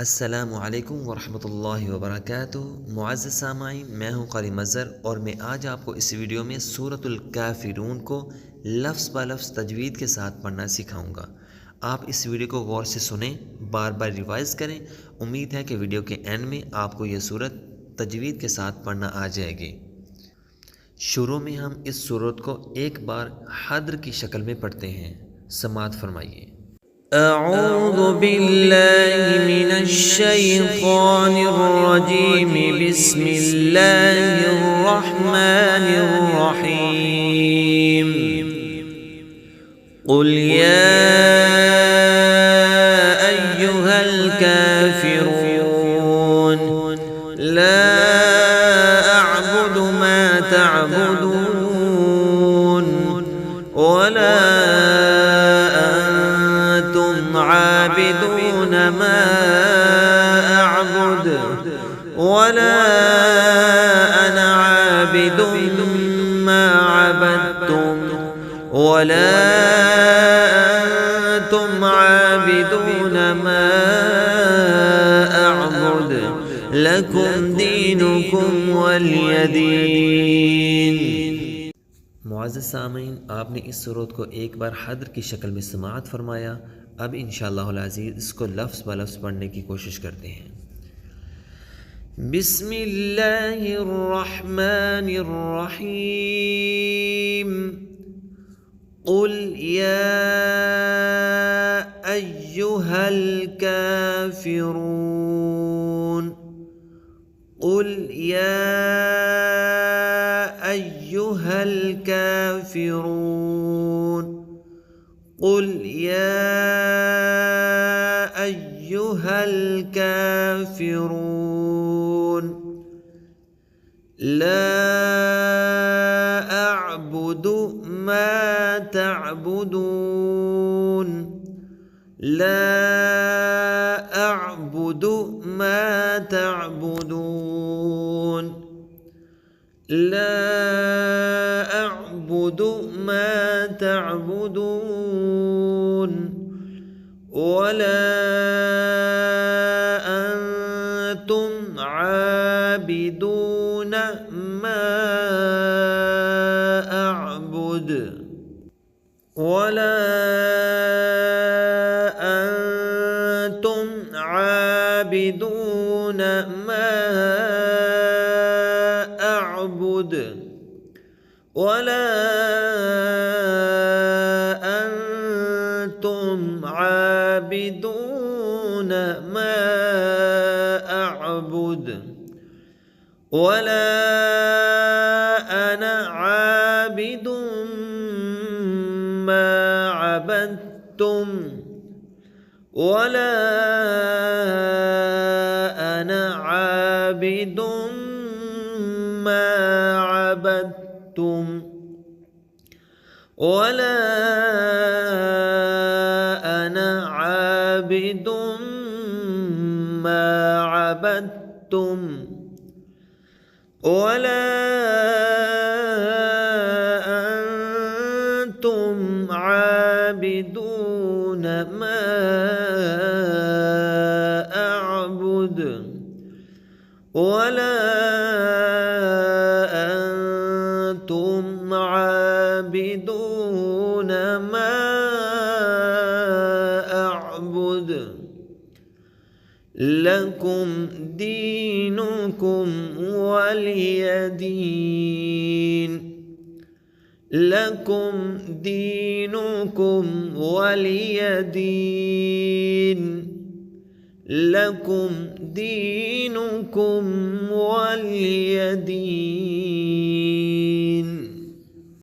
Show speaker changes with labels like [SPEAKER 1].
[SPEAKER 1] अस्सलामु अलैकुम वरहमतुल्लाहि वबरकातुहू। मुअज़्ज़ज़ सामाईन, मैं हूँ क़ारी मज़हर और मैं आज आपको इस वीडियो में सूरतुल काफ़िरून को लफ्ज़ ब लफ्ज़ तजवीद के साथ पढ़ना सिखाऊंगा। आप इस वीडियो को गौर से सुनें, बार बार रिवाइज़ करें। उम्मीद है कि वीडियो के एंड में आपको यह सूरत तजवीद के साथ पढ़ना आ जाएगी। शुरू में हम इस सूरत को एक बार हद्र की शक्ल में पढ़ते हैं। समाअत फरमाइए।
[SPEAKER 2] أعوذ بالله من الشيطان الرجيم بسم الله الرحمن الرحيم قل يا أيها الكافرون لا أعبد ما تعبدون ولا عابدون ما أعبد ولا أنا عابد ما عبدتم ولا أنتم عابدون ما أعبد لكم دينكم ولي دين।
[SPEAKER 1] मुअज़्ज़ज़ सामीन, आपने इस सूरत को एक बार हद्र की शक्ल में समाअत फरमाया। अब इंशाअल्लाहुल अज़ीज़ इसको लफ्ज़ ब लफ्ज़ पढ़ने की कोशिश करते हैं।
[SPEAKER 2] बिस्मिल्लाहिर्रहमानिर्रहीम क़ुल या अय्युहल काफ़िरून क़ुल या अय्युहल काफ़िरून क़ुल या अय्युहल काफ़िरून ला अअबुदु मा तअबुदून ला अअबुदु मा तअबुदून لا أعبد ما تعبدون ولا أنتم عابدون ما أعبد ولا أنتم عابدون ما أعبد ولا أنتم عابدون ما أعبد ولا أنا عابد ما عبدتم ولا أنا عابد ما عبدتم ولا أنا عابد ما عبدتم ولا أنتم عابدون ما أعبد ولا أنتم عابدون ما أعبد لكم دينكم ولي دين لكم دينكم ولي دين لكم دينكم ولي دين।